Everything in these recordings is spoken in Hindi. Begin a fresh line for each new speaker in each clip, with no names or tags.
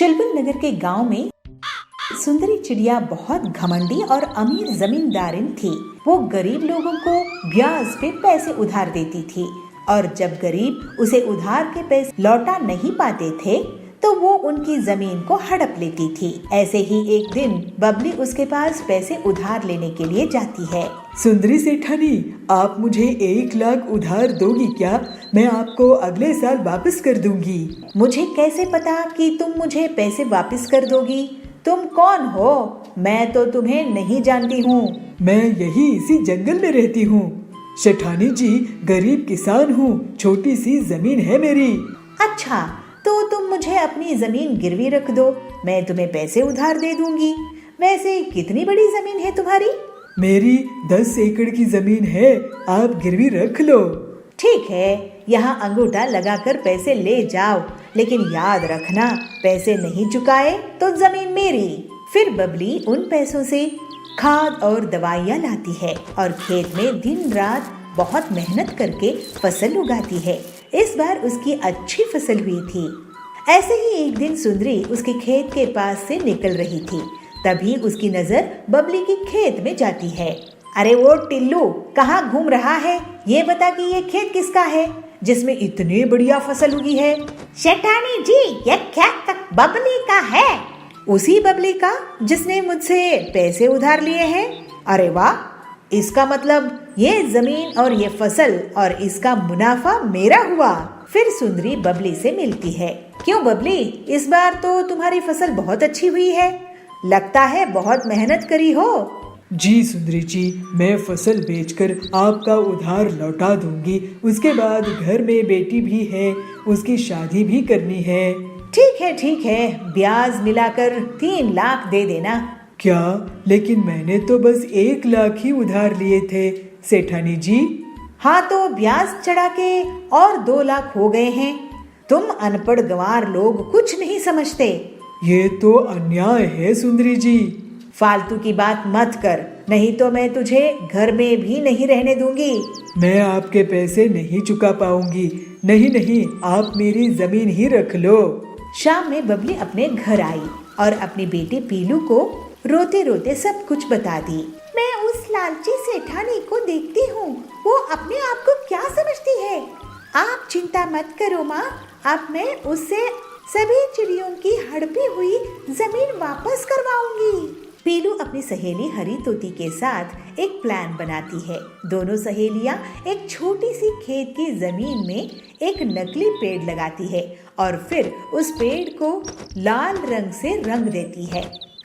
चुलबुल नगर के गांव में सुंदरी चिड़िया बहुत घमंडी और अमीर जमींदारिन थी। वो गरीब लोगों को ब्याज पे पैसे उधार देती थी और जब गरीब उसे उधार के पैसे लौटा नहीं पाते थे तो वो उनकी जमीन को हड़प लेती थी। ऐसे ही एक दिन बबली उसके पास पैसे उधार लेने के लिए जाती है।
सुंदरी सेठानी, आप मुझे 1 लाख उधार दोगी क्या? मैं आपको अगले साल वापस कर दूंगी।
मुझे कैसे पता कि तुम मुझे पैसे वापस कर दोगी? तुम कौन हो? मैं तो तुम्हें नहीं जानती हूँ।
मैं यही इसी जंगल में रहती हूँ। सेठानी जी, गरीब किसान हूँ, छोटी सी जमीन है मेरी।
अच्छा, तो तुम मुझे अपनी जमीन गिरवी रख दो, मैं तुम्हें पैसे उधार दे दूंगी। वैसे कितनी बड़ी जमीन है तुम्हारी?
मेरी 10 एकड़ की जमीन है, आप गिरवी रख लो।
ठीक है, यहाँ अंगूठा लगाकर पैसे ले जाओ, लेकिन याद रखना पैसे नहीं चुकाए तो जमीन मेरी। फिर बबली उन पैसों से खाद और दवाइयाँ लाती है और खेत में दिन रात बहुत मेहनत करके फसल उगाती है। इस बार उसकी अच्छी फसल हुई थी। ऐसे ही एक दिन सुंदरी उसके खेत के पास से निकल रही थी। तभी उसकी नजर बबली के खेत में जाती है। अरे वो टिल्लू, कहाँ घूम रहा है? ये बता कि ये खेत किसका है जिसमें इतनी बढ़िया फसल उगी है?
सेठानी जी, ये खेत बबली का है।
उसी बबली का जिसने मुझसे पैसे उधार लिए हैं? अरे वाह, इसका मतलब ये जमीन और ये फसल और इसका मुनाफा मेरा हुआ। फिर सुंदरी बबली से मिलती है। क्यों बबली, इस बार तो तुम्हारी फसल बहुत अच्छी हुई है, लगता है बहुत मेहनत करी हो।
जी सुंदरी जी, मैं फसल बेचकर आपका उधार लौटा दूंगी। उसके बाद घर में बेटी भी है, उसकी शादी भी करनी है।
ठीक है, ब्याज मिलाकर 3 लाख दे देना।
क्या? लेकिन मैंने तो बस 1 लाख ही उधार लिए थे सेठानी जी।
हाँ, तो ब्याज चढ़ा के और 2 लाख हो गए हैं। तुम अनपढ़ गंवार लोग कुछ नहीं समझते।
ये तो अन्याय है सुंदरी जी।
फालतू की बात मत कर, नहीं तो मैं तुझे घर में भी नहीं रहने दूंगी।
मैं आपके पैसे नहीं चुका पाऊंगी। नहीं, आप मेरी जमीन ही रख लो।
शाम में बबली अपने घर आई और अपनी बेटी पीलू को रोते रोते सब कुछ बता दी।
मैं उस लालची सेठानी को देखती हूँ, वो अपने आप को क्या समझती है। आप चिंता मत करो माँ, अब मैं उससे सभी चिड़ियों की हड़पी हुई जमीन वापस करवाऊंगी।
पीलू अपनी सहेली हरी तोती के साथ एक प्लान बनाती है। दोनों सहेलियां एक छोटी सी खेत की जमीन में एक नकली पेड़ लगाती है और फिर उस पेड़ को लाल रंग से रंग देती है।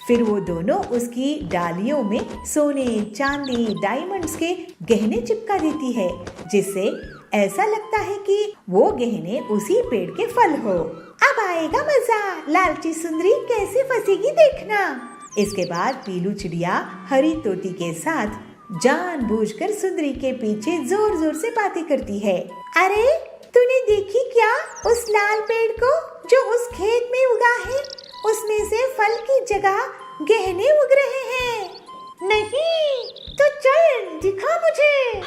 फिर वो दोनों उसकी डालियों में सोने, चांदी, डायमंड्स के गहने चिपका देती है, जिससे ऐसा लगता है कि वो गहने उसी पेड़ के फल हो।
अब आएगा मजा, लालची सुंदरी कैसे फंसेगी देखना।
इसके बाद पीलू चिड़िया हरी तोती के साथ जानबूझकर सुंदरी के पीछे जोर जोर से बातें करती है।
अरे तूने देखी क्या उस लाल पेड़ को जो उस खेत में उगा है? उसमें से फल की जगह गहने उग रहे हैं। नहीं तो चल दिखा मुझे।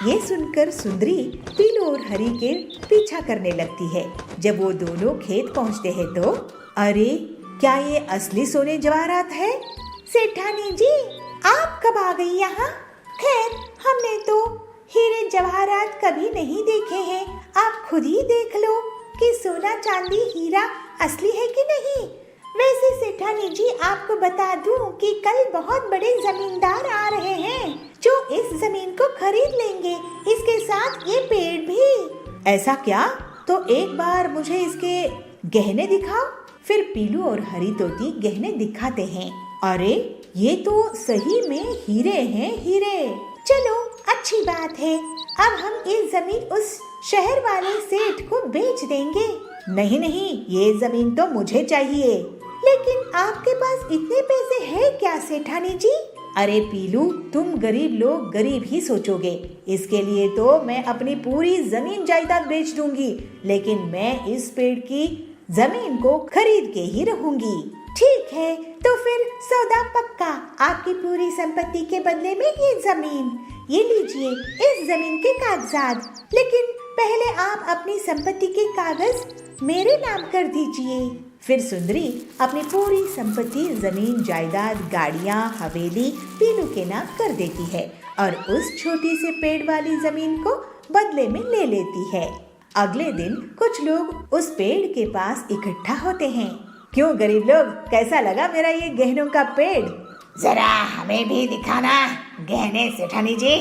ये सुनकर सुंदरी पीलू और हरी के पीछा करने लगती है। जब वो दोनों खेत पहुंचते हैं तो अरे, क्या ये असली सोने जवाहरात है?
सेठानी जी, आप कब आ गई यहाँ? खैर, हमने तो हीरे जवाहरात कभी नहीं देखे हैं। आप खुद ही देख लो कि सोना चांदी हीरा असली है कि नहीं। वैसे सेठानी जी, आपको बता दूं कि कल बहुत बड़े जमींदार आ रहे हैं जो इस जमीन को खरीद लेंगे, इसके साथ ये पेड़ भी।
ऐसा क्या? तो एक बार मुझे इसके गहने दिखाओ। फिर पीलू और हरी तोती गहने दिखाते हैं। अरे, ये तो सही में हीरे हैं, हीरे।
चलो, अच्छी बात है। अब हम ये जमीन उस शहर वाले सेठ को बेच देंगे।
नहीं, ये जमीन तो मुझे चाहिए।
लेकिन आपके पास इतने पैसे हैं क्या सेठानी जी?
अरे पीलू, तुम गरीब लोग गरीब ही सोचोगे। इसके लिए तो मैं अपनी पूरी जमीन जायदाद बेच दूंगी, लेकिन मैं इस पेड़ की जमीन को खरीद के ही रहूंगी।
ठीक है, तो फिर सौदा पक्का। आपकी पूरी संपत्ति के बदले में ये जमीन। ये लीजिए इस जमीन के कागजात। लेकिन पहले आप अपनी संपत्ति के कागज मेरे नाम कर दीजिए।
फिर सुंदरी अपनी पूरी संपत्ति, जमीन जायदाद, गाड़ियां, हवेली पीलू के नाम कर देती है और उस छोटी से पेड़ वाली जमीन को बदले में ले लेती है। अगले दिन कुछ लोग उस पेड़ के पास इकट्ठा होते हैं। क्यों गरीब लोग, कैसा लगा मेरा ये गहनों का पेड़?
जरा हमें भी दिखाना गहने सेठानी जी।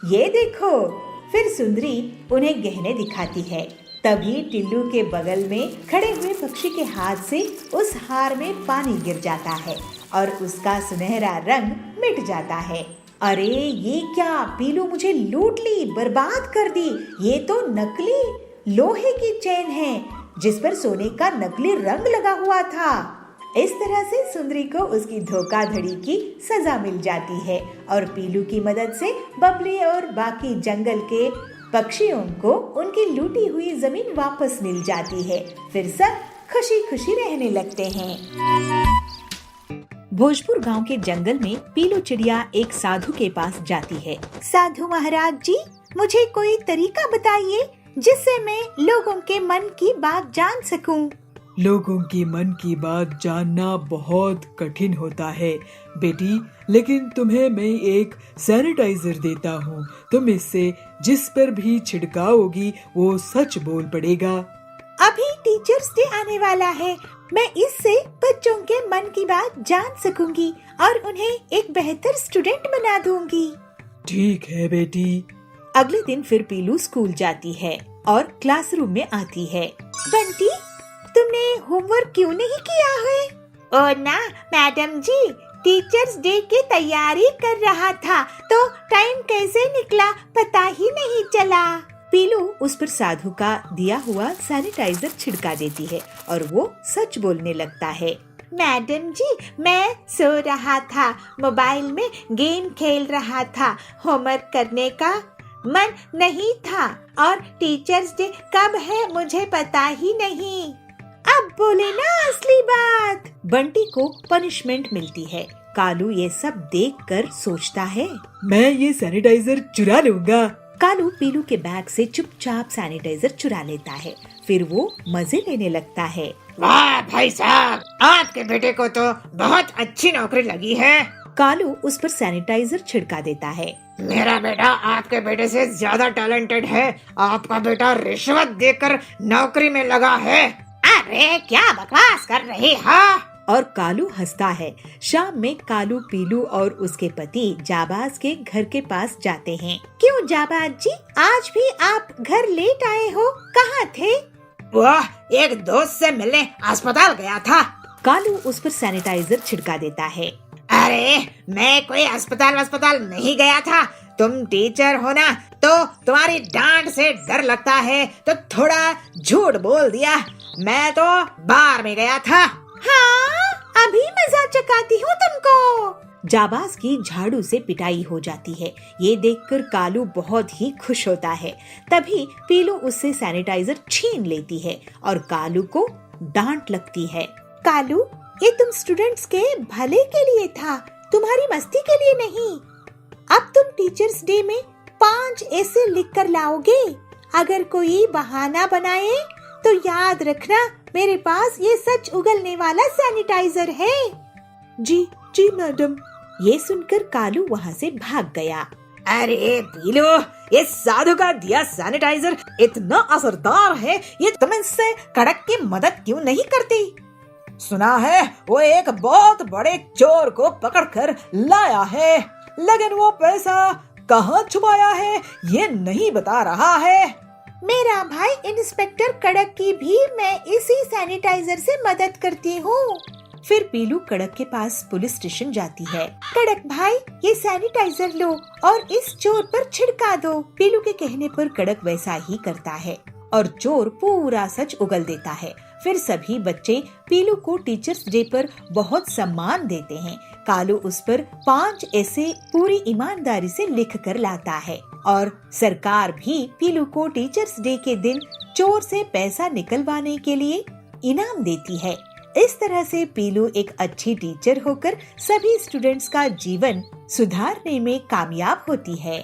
ये देखो। फिर सुंदरी उन्हें गहने दिखाती है। तभी टिल्लू के बगल में खड़े हुए पक्षी के हाथ से उस हार में पानी गिर जाता है और उसका सुनहरा रंग मिट जाता है। अरे ये क्या, पीलू मुझे लूट ली, बर्बाद कर दी। ये तो नकली लोहे की चेन है जिस पर सोने का नकली रंग लगा हुआ था। इस तरह से सुंदरी को उसकी धोखाधड़ी की सजा मिल जाती है और पीलू की मदद से बबली और बाकी जंगल के पक्षियों को उनकी लूटी हुई जमीन वापस मिल जाती है। फिर सब खुशी खुशी रहने लगते हैं। भोजपुर गांव के जंगल में पीलू चिड़िया एक साधु के पास जाती है।
साधु महाराज जी, मुझे कोई तरीका बताइए जिससे मैं लोगों के मन की बात जान सकूं।
लोगों की मन की बात जानना बहुत कठिन होता है बेटी, लेकिन तुम्हें मैं एक सैनिटाइजर देता हूँ। तुम इससे जिस पर भी छिड़काओगी वो सच बोल पड़ेगा।
अभी टीचर्स डे आने वाला है, मैं इससे बच्चों के मन की बात जान सकूंगी और उन्हें एक बेहतर स्टूडेंट बना दूंगी।
ठीक है बेटी।
अगले दिन फिर पीलू स्कूल जाती है और क्लासरूम में आती है।
बंटी, तुमने होमवर्क क्यों नहीं किया है? ओ ना मैडम जी, टीचर्स डे की तैयारी कर रहा था तो टाइम कैसे निकला पता ही नहीं चला।
पीलू उस पर साधु का दिया हुआ सैनिटाइजर छिड़का देती है और वो सच बोलने लगता है।
मैडम जी, मैं सो रहा था, मोबाइल में गेम खेल रहा था, होमवर्क करने का मन नहीं था और टीचर्स डे कब है मुझे पता ही नहीं। अब बोले ना असली बात।
बंटी को पनिशमेंट मिलती है। कालू ये सब देखकर सोचता है,
मैं ये सैनिटाइजर चुरा लूंगा।
कालू पीलू के बैग से चुपचाप सैनिटाइजर चुरा लेता है। फिर वो मजे लेने लगता है।
वाह भाई साहब, आपके बेटे को तो बहुत अच्छी नौकरी लगी है।
कालू उस पर सैनिटाइजर छिड़का देता है।
मेरा बेटा आपके बेटे से ज्यादा टैलेंटेड है। आपका बेटा रिश्वत देकर नौकरी में लगा है।
अरे क्या बकवास कर रही हो?
और कालू हंसता है। शाम में कालू पीलू और उसके पति जाबाज के घर के पास जाते हैं।
क्यों जाबाज जी, आज भी आप घर लेट आए हो? कहाँ थे?
वह एक दोस्त से मिलने अस्पताल गया था।
कालू उस पर सैनिटाइजर छिड़का देता है।
अरे मैं कोई अस्पताल नहीं गया था। तुम टीचर हो ना, तो तुम्हारी डांट से डर लगता है तो थोड़ा झूठ बोल दिया। मैं तो बार में गया था।
हाँ, अभी मजाक चकाती हूँ तुमको।
जाबाज की झाड़ू से पिटाई हो जाती है। ये देखकर कालू बहुत ही खुश होता है। तभी पीलू उससे सैनिटाइजर छीन लेती है और कालू को डांट लगती है।
कालू, ये तुम स्टूडेंट्स के भले के लिए था, तुम्हारी मस्ती के लिए नहीं। अब तुम टीचर्स डे में 5 ऐसे लिख कर लाओगे। अगर कोई बहाना बनाए तो याद रखना, मेरे पास ये सच उगलने वाला सैनिटाइजर है।
जी जी मैडम।
ये सुनकर कालू वहाँ से भाग गया।
अरे पीलू, ये साधु का दिया सैनिटाइजर इतना असरदार है, ये तुम इससे कड़क की मदद क्यों नहीं करती? सुना है वो एक बहुत बड़े चोर को पकड़कर लाया है, लेकिन वो पैसा कहाँ छुपाया है ये नहीं बता रहा है।
मेरा भाई इंस्पेक्टर कड़क की भी मैं इसी सैनिटाइजर से मदद करती हूँ।
फिर पीलू कड़क के पास पुलिस स्टेशन जाती है।
कड़क भाई, ये सैनिटाइजर लो और इस चोर पर छिड़का दो।
पीलू के कहने पर कड़क वैसा ही करता है और चोर पूरा सच उगल देता है। फिर सभी बच्चे पीलू को टीचर्स डे पर बहुत सम्मान देते हैं। कालू उस पर 5 ऐसे पूरी ईमानदारी से लिख कर लाता है और सरकार भी पीलू को टीचर्स डे के दिन चोर से पैसा निकलवाने के लिए इनाम देती है। इस तरह से पीलू एक अच्छी टीचर होकर सभी स्टूडेंट्स का जीवन सुधारने में कामयाब होती है।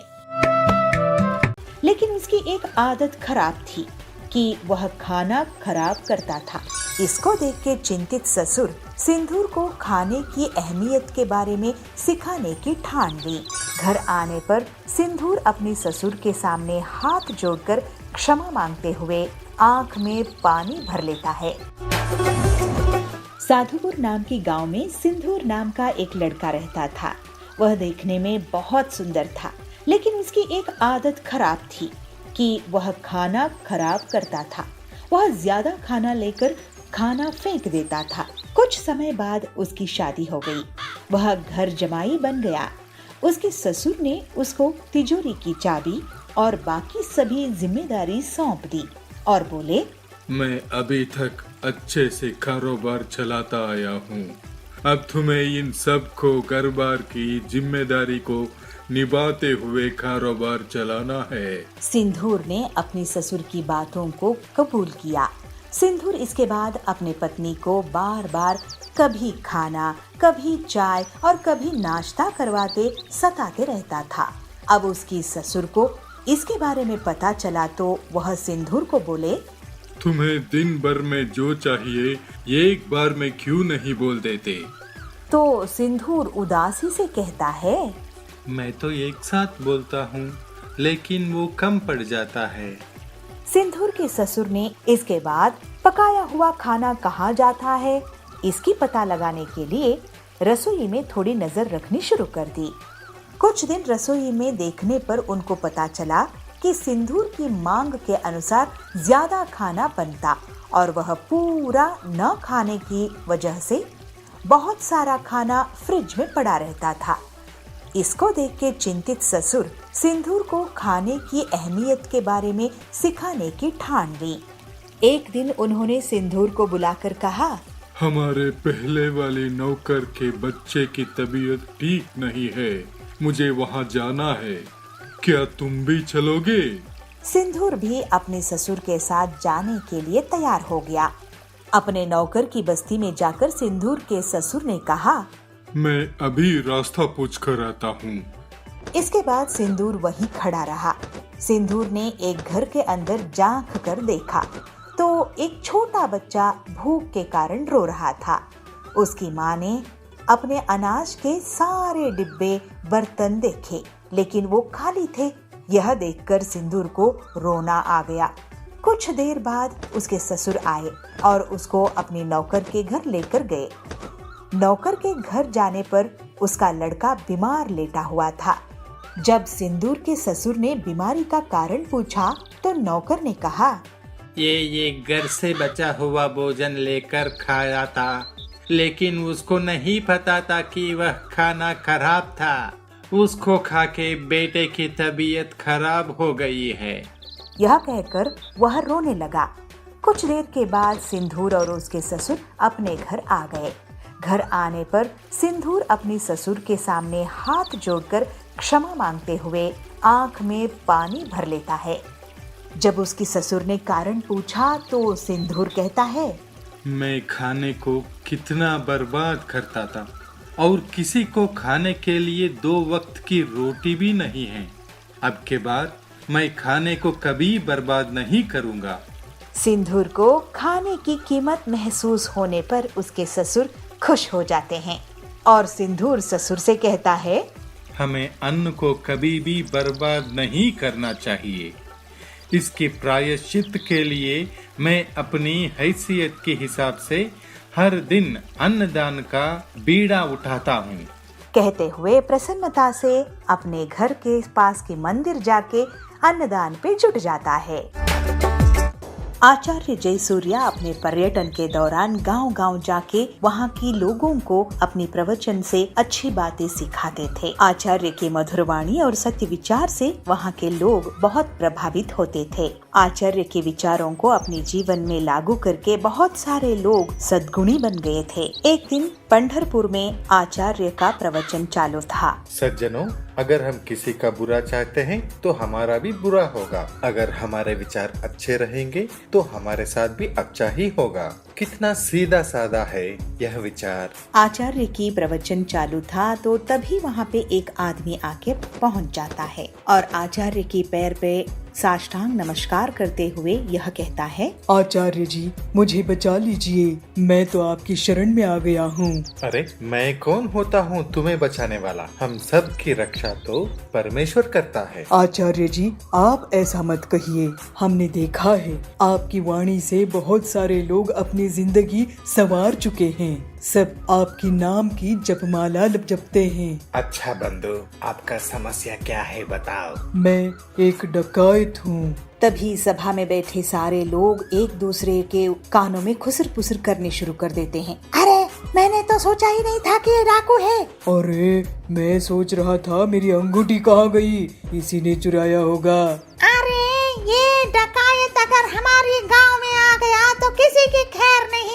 लेकिन उसकी एक आदत खराब थी। कि वह खाना खराब करता था। इसको देख के चिंतित ससुर सिंदूर को खाने की अहमियत के बारे में सिखाने की ठान ली। घर आने पर सिंदूर अपने ससुर के सामने हाथ जोड़कर क्षमा मांगते हुए आंख में पानी भर लेता है। साधुपुर नाम के गांव में सिंदूर नाम का एक लड़का रहता था। वह देखने में बहुत सुंदर था, लेकिन उसकी एक आदत खराब थी कि वह खाना खराब करता था। वह ज्यादा खाना लेकर खाना फेंक देता था। कुछ समय बाद उसकी शादी हो गई। वह घर जमाई बन गया। उसके ससुर ने उसको तिजोरी की चाबी और बाकी सभी जिम्मेदारी सौंप दी और बोले,
मैं अभी तक अच्छे से कारोबार चलाता आया हूँ। अब तुम्हें इन सब को कारोबार की जिम्मेदारी को निभाते हुए कारोबार चलाना है।
सिंदूर ने अपनी ससुर की बातों को कबूल किया। सिंदूर इसके बाद अपने पत्नी को बार बार कभी खाना, कभी चाय और कभी नाश्ता करवाते सताते रहता था। अब उसकी ससुर को इसके बारे में पता चला तो वह सिंदूर को बोले,
तुम्हें दिन भर में जो चाहिए एक बार में क्यों नहीं बोल देते?
तो सिंदूर उदासी से कहता है,
मैं तो एक साथ बोलता हूँ, लेकिन वो कम पड़ जाता है।
सिंदूर के ससुर ने इसके बाद पकाया हुआ खाना कहाँ जाता है इसकी पता लगाने के लिए रसोई में थोड़ी नजर रखनी शुरू कर दी। कुछ दिन रसोई में देखने पर उनको पता चला कि सिंदूर की मांग के अनुसार ज्यादा खाना बनता और वह पूरा न खाने की वजह से बहुत सारा खाना फ्रिज में पड़ा रहता था। इसको देख के चिंतित ससुर सिंदूर को खाने की अहमियत के बारे में सिखाने की ठान ली। एक दिन उन्होंने सिंदूर को बुलाकर कहा,
हमारे पहले वाले नौकर के बच्चे की तबीयत ठीक नहीं है, मुझे वहाँ जाना है, क्या तुम भी चलोगे?
सिंदूर भी अपने ससुर के साथ जाने के लिए तैयार हो गया। अपने नौकर की बस्ती में जाकर सिंदूर के ससुर ने कहा,
मैं अभी रास्ता पूछ कर आता हूँ।
इसके बाद सिंदूर वहीं खड़ा रहा। सिंदूर ने एक घर के अंदर झांक कर देखा तो एक छोटा बच्चा भूख के कारण रो रहा था। उसकी माँ ने अपने अनाज के सारे डिब्बे बर्तन देखे, लेकिन वो खाली थे। यह देखकर सिंदूर को रोना आ गया। कुछ देर बाद उसके ससुर आए और उसको अपने नौकर के घर लेकर गए। नौकर के घर जाने पर उसका लड़का बीमार लेटा हुआ था। जब सिंदूर के ससुर ने बीमारी का कारण पूछा तो नौकर ने कहा,
ये घर से बचा हुआ भोजन लेकर खाया था, लेकिन उसको नहीं पता था कि वह खाना खराब था। उसको खा के बेटे की तबीयत खराब हो गई है।
यह कहकर वह रोने लगा। कुछ देर के बाद सिंदूर और उसके ससुर अपने घर आ गए। घर आने पर सिंदूर अपने ससुर के सामने हाथ जोड़कर क्षमा मांगते हुए आंख में पानी भर लेता है। जब उसकी ससुर ने कारण पूछा तो सिंदूर कहता है,
मैं खाने को कितना बर्बाद करता था और किसी को खाने के लिए 2 वक्त की रोटी भी नहीं है। अब के बाद मैं खाने को कभी बर्बाद नहीं करूँगा।
सिंदूर को खाने की कीमत महसूस होने पर उसके ससुर खुश हो जाते हैं और सिंदूर ससुर से कहता है,
हमें अन्न को कभी भी बर्बाद नहीं करना चाहिए। इसके प्रायश्चित के लिए मैं अपनी हैसियत के हिसाब से हर दिन अन्नदान का बीड़ा उठाता हूँ।
कहते हुए प्रसन्नता से अपने घर के पास के मंदिर जाके अन्नदान पे जुट जाता है। आचार्य जयसूर्या अपने पर्यटन के दौरान गांव-गांव जाके वहां की लोगों को अपनी प्रवचन से अच्छी बातें सिखाते थे। आचार्य की मधुर वाणी और सत्य विचार से वहां के लोग बहुत प्रभावित होते थे। आचार्य के विचारों को अपने जीवन में लागू करके बहुत सारे लोग सद्गुणी बन गए थे। एक दिन पंढरपुर में आचार्य का प्रवचन चालू था।
सज्जनों, अगर हम किसी का बुरा चाहते हैं तो हमारा भी बुरा होगा। अगर हमारे विचार अच्छे रहेंगे तो हमारे साथ भी अच्छा ही होगा। कितना सीधा साधा है यह विचार।
आचार्य की प्रवचन चालू था तो तभी वहाँ पे एक आदमी आके पहुँच जाता है और आचार्य की पैर पे साष्टांग नमस्कार करते हुए यह कहता है,
आचार्य जी मुझे बचा लीजिए, मैं तो आपकी शरण में आ गया हूँ।
अरे मैं कौन होता हूँ तुम्हें बचाने वाला? हम सब की रक्षा तो परमेश्वर करता है।
आचार्य जी आप ऐसा मत कहिए, हमने देखा है आपकी वाणी से बहुत सारे लोग अपनी जिंदगी संवार चुके हैं, सब आपकी नाम की जपमाला जपते हैं।
अच्छा बंधु, आपका समस्या क्या है बताओ।
मैं एक डकायत हूँ।
तभी सभा में बैठे सारे लोग एक दूसरे के कानों में खुसर पुसर करने शुरू कर देते हैं।
अरे मैंने तो सोचा ही नहीं था कि ये डाकू है।
अरे मैं सोच रहा था मेरी अंगूठी कहाँ गई, इसी ने चुराया होगा।
अरे ये डकायत अगर हमारे गांव में आ गया तो किसी की खैर नहीं।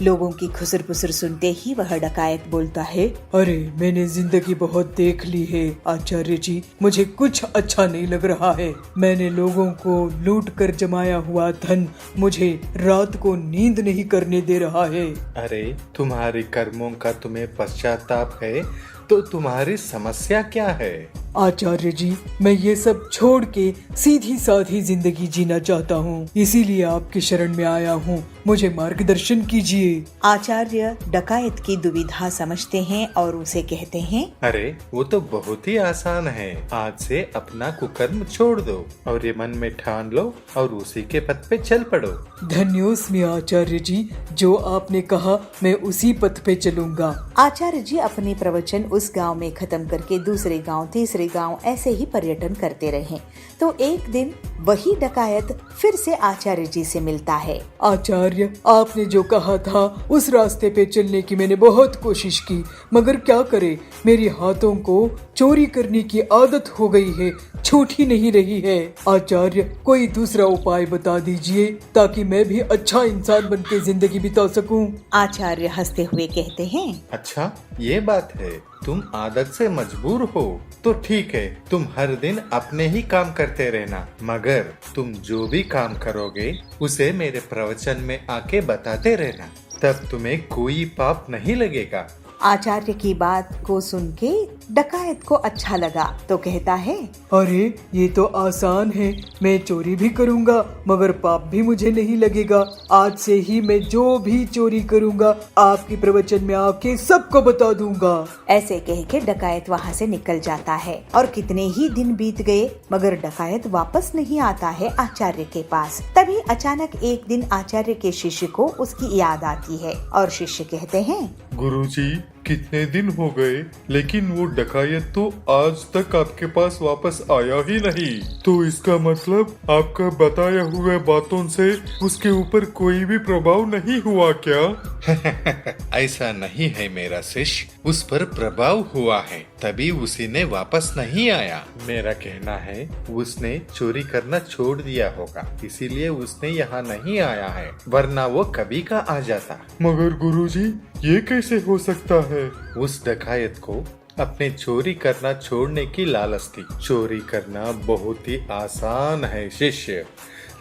लोगों की खुसर पुसर सुनते ही वह डकायत बोलता है,
अरे मैंने जिंदगी बहुत देख ली है आचार्य जी, मुझे कुछ अच्छा नहीं लग रहा है। मैंने लोगों को लूट कर जमाया हुआ धन मुझे रात को नींद नहीं करने दे रहा है।
अरे तुम्हारे कर्मों का तुम्हें पश्चाताप है तो तुम्हारी समस्या क्या है?
आचार्य जी मैं ये सब छोड़ के सीधी साधी जिंदगी जीना चाहता हूँ, इसीलिए आपकी शरण में आया हूँ, मुझे मार्गदर्शन कीजिए।
आचार्य डकायत की दुविधा समझते हैं और उसे कहते हैं,
अरे वो तो बहुत ही आसान है, आज से अपना कुकर्म छोड़ दो और ये मन में ठान लो और उसी के पथ पे चल पड़ो।
धन्योस्मि आचार्य जी, जो आपने कहा मैं उसी पथ पे चलूंगा।
आचार्य जी अपने प्रवचन उस गांव में खत्म करके दूसरे गांव तीसरे गांव ऐसे ही पर्यटन करते रहे। तो एक दिन वही डकायत फिर से आचार्य जी से मिलता है।
आचार्य आपने जो कहा था उस रास्ते पे चलने की मैंने बहुत कोशिश की, मगर क्या करे मेरे हाथों को चोरी करने की आदत हो गई है, छूट ही नहीं रही है। आचार्य कोई दूसरा उपाय बता दीजिए ताकि मैं भी अच्छा इंसान बन के जिंदगी बिता सकूं।
आचार्य हंसते हुए कहते हैं,
अच्छा ये बात है, तुम आदत से मजबूर हो तो ठीक है, तुम हर दिन अपने ही काम करते रहना, मगर तुम जो भी काम करोगे उसे मेरे प्रवचन में आके बताते रहना, तब तुम्हें कोई पाप नहीं लगेगा।
आचार्य की बात को सुन के डकायत को अच्छा लगा तो कहता है,
अरे ये तो आसान है, मैं चोरी भी करूंगा मगर पाप भी मुझे नहीं लगेगा। आज से ही मैं जो भी चोरी करूंगा आपके प्रवचन में आके सबको बता दूंगा।
ऐसे कह के डकायत वहाँ से निकल जाता है और कितने ही दिन बीत गए मगर डकायत वापस नहीं आता है आचार्य के पास। तभी अचानक एक दिन आचार्य के शिष्य को उसकी याद आती है और शिष्य कहते हैं,
गुरुजी कितने दिन हो गए लेकिन वो डकायत तो आज तक आपके पास वापस आया ही नहीं, तो इसका मतलब आपका बताया हुए बातों से उसके ऊपर कोई भी प्रभाव नहीं हुआ क्या?
ऐसा नहीं है मेरा शिष्य, उस पर प्रभाव हुआ है तभी उसी ने वापस नहीं आया। मेरा कहना है उसने चोरी करना छोड़ दिया होगा, इसीलिए उसने यहाँ नहीं आया है, वरना वो कभी का आ जाता।
मगर गुरुजी ये कैसे हो सकता है?
उस डकायत को अपने चोरी करना छोड़ने की लालच थी। चोरी करना बहुत ही आसान है शिष्य,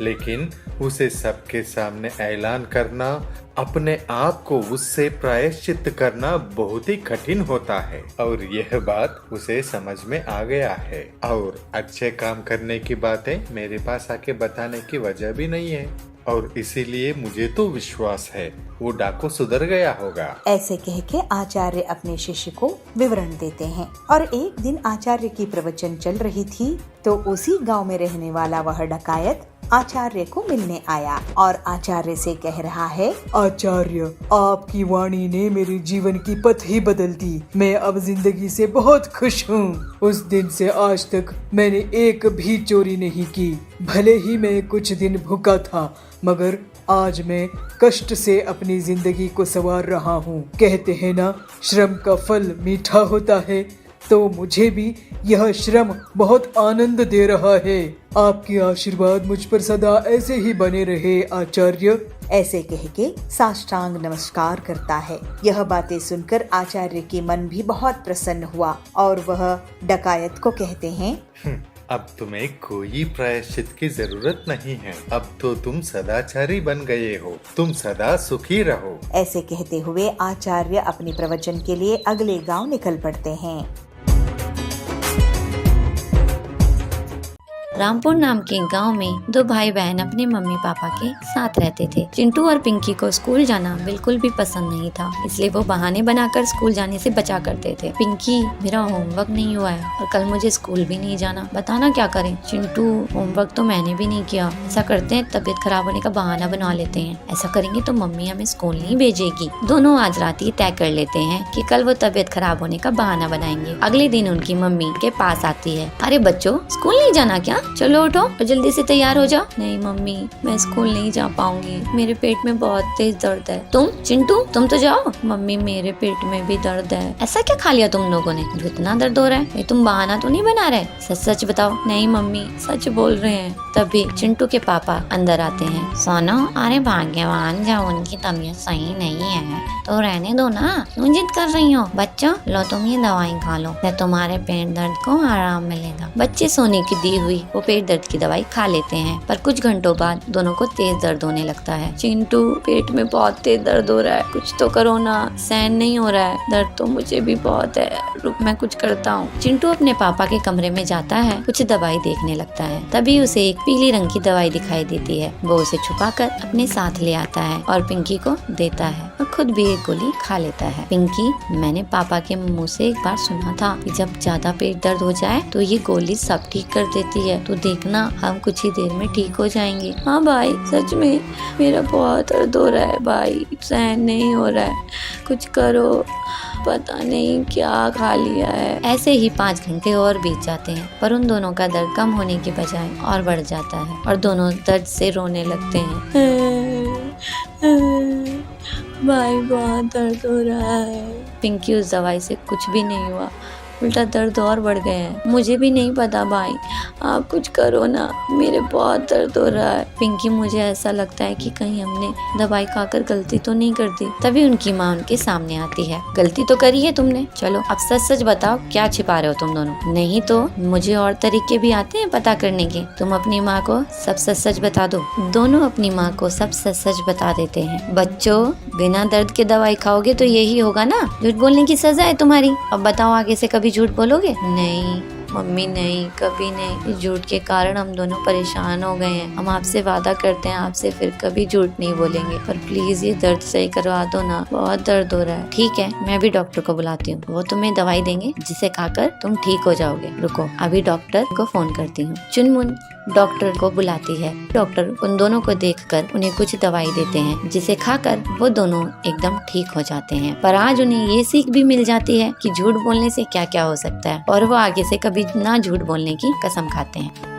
लेकिन उसे सबके सामने ऐलान करना, अपने आप को उससे प्रायश्चित करना बहुत ही कठिन होता है और यह बात उसे समझ में आ गया है और अच्छे काम करने की बातें मेरे पास आके बताने की वजह भी नहीं है और इसीलिए मुझे तो विश्वास है वो डाकू सुधर गया होगा।
ऐसे कह के आचार्य अपने शिष्य को विवरण देते हैं और एक दिन आचार्य की प्रवचन चल रही थी तो उसी गांव में रहने वाला वह डकायत आचार्य को मिलने आया और आचार्य से कह रहा है,
आचार्य आपकी वाणी ने मेरे जीवन की पथ ही बदल दी, मैं अब जिंदगी से बहुत खुश हूँ। उस दिन से आज तक मैंने एक भी चोरी नहीं की, भले ही मैं कुछ दिन भूखा था मगर आज मैं कष्ट से अपनी जिंदगी को संवार रहा हूँ। कहते हैं ना श्रम का फल मीठा होता है, तो मुझे भी यह श्रम बहुत आनंद दे रहा है। आपकी आशीर्वाद मुझ पर सदा ऐसे ही बने रहे आचार्य।
ऐसे कह के साष्टांग नमस्कार करता है। यह बातें सुनकर आचार्य की मन भी बहुत प्रसन्न हुआ और वह डकायत को कहते हैं,
अब तुम्हें कोई प्रायश्चित की जरूरत नहीं है, अब तो तुम सदाचारी बन गए हो, तुम सदा सुखी रहो।
ऐसे कहते हुए आचार्य अपने प्रवचन के लिए अगले गांव निकल पड़ते हैं।
रामपुर नाम के गांव में दो भाई बहन अपने मम्मी पापा के साथ रहते थे। चिंटू और पिंकी को स्कूल जाना बिल्कुल भी पसंद नहीं था, इसलिए वो बहाने बनाकर स्कूल जाने से बचा करते थे। पिंकी, मेरा होमवर्क नहीं हुआ है और कल मुझे स्कूल भी नहीं जाना, बताना क्या करें। चिंटू, होमवर्क तो मैंने भी नहीं किया। ऐसा करते हैं, तबीयत खराब होने का बहाना बना लेते हैं। ऐसा करेंगे तो मम्मी हमें स्कूल नहीं भेजेगी। दोनों आज रात ही तय कर लेते हैं कि कल वो तबीयत खराब होने का बहाना बनाएंगे। अगले दिन उनकी मम्मी के पास आती है। अरे बच्चों, स्कूल नहीं जाना क्या? चलो उठो और जल्दी से तैयार हो जाओ। नहीं मम्मी, मैं स्कूल नहीं जा पाऊंगी, मेरे पेट में बहुत तेज दर्द है। तुम चिंटू, तुम तो जाओ। मम्मी, मेरे पेट में भी दर्द है। ऐसा क्या खा लिया तुम लोगों ने जो इतना दर्द हो रहा है? तुम बहाना तो नहीं बना रहे? सच सच बताओ। नहीं मम्मी, सच बोल रहे हैं। तभी चिंटू के पापा अंदर आते हैं। सोनो, अरे भाग्यवान, जब उनकी तबीयत सही नहीं है तो रहने दो ना, क्यों जिद कर रही हो? बच्चों, लो तुम ये दवाई खा लो, तुम्हारे पेट दर्द को आराम मिलेगा। बच्चे सोने की दी हुई वो पेट दर्द की दवाई खा लेते हैं, पर कुछ घंटों बाद दोनों को तेज दर्द होने लगता है। चिंटू, पेट में बहुत तेज दर्द हो रहा है, कुछ तो करो ना, सहन नहीं हो रहा है। दर्द तो मुझे भी बहुत है, रुक मैं कुछ करता हूँ। चिंटू अपने पापा के कमरे में जाता है, कुछ दवाई देखने लगता है। तभी उसे एक पीली रंग की दवाई दिखाई देती है। वो उसे छुपाकर अपने साथ ले आता है और पिंकी को देता है और खुद भी एक गोली खा लेता है। पिंकी, मैंने पापा के मुँह से एक बार सुना था कि जब ज्यादा पेट दर्द हो जाए तो ये गोली सब ठीक कर देती है, तो देखना हम कुछ ही देर में ठीक हो जाएंगे। हाँ भाई, सच में मेरा बहुत दर्द हो रहा है भाई, सहन नहीं हो रहा है, कुछ करो, पता नहीं क्या खा लिया है। ऐसे ही 5 घंटे और बीत जाते हैं, पर उन दोनों का दर्द कम होने की बजाय और बढ़ जाता है और दोनों दर्द से रोने लगते हैं। भाई, बहुत दर्द हो रहा है। पिंकी, उस दवाई से कुछ भी नहीं हुआ, उल्टा दर्द और बढ़ गए हैं। मुझे भी नहीं पता भाई, आप कुछ करो ना, मेरे बहुत दर्द हो रहा है। पिंकी, मुझे ऐसा लगता है कि कहीं हमने दवाई खाकर गलती तो नहीं कर दी। तभी उनकी माँ उनके सामने आती है। गलती तो करी है तुमने, चलो अब सच सच बताओ, क्या छिपा रहे हो तुम दोनों? नहीं तो मुझे और तरीके भी आते हैं पता करने के, तुम अपनी माँ को सब सच सच बता दो। दोनों अपनी माँ को सब सच सच बता देते हैं। बच्चों, बिना दर्द के दवाई खाओगे तो यही होगा ना, झूठ बोलने की सजा है तुम्हारी। अब बताओ, आगे से कभी झूठ बोलोगे? नहीं मम्मी, नहीं, कभी नहीं। इस झूठ के कारण हम दोनों परेशान हो गए हैं। हम आपसे वादा करते हैं आपसे फिर कभी झूठ नहीं बोलेंगे, पर प्लीज ये दर्द सही करवा दो ना, बहुत दर्द हो रहा है। ठीक है, मैं भी डॉक्टर को बुलाती हूँ, वो तुम्हें दवाई देंगे जिसे खाकर तुम ठीक हो जाओगे। रुको, अभी डॉक्टर को फोन करती हूँ। चुनमुन डॉक्टर को बुलाती है। डॉक्टर उन दोनों को देखकर उन्हें कुछ दवाई देते हैं, जिसे खाकर वो दोनों एकदम ठीक हो जाते हैं। पर आज उन्हें ये सीख भी मिल जाती है कि झूठ बोलने से क्या क्या हो सकता है, और वो आगे से कभी ना झूठ बोलने की कसम खाते हैं।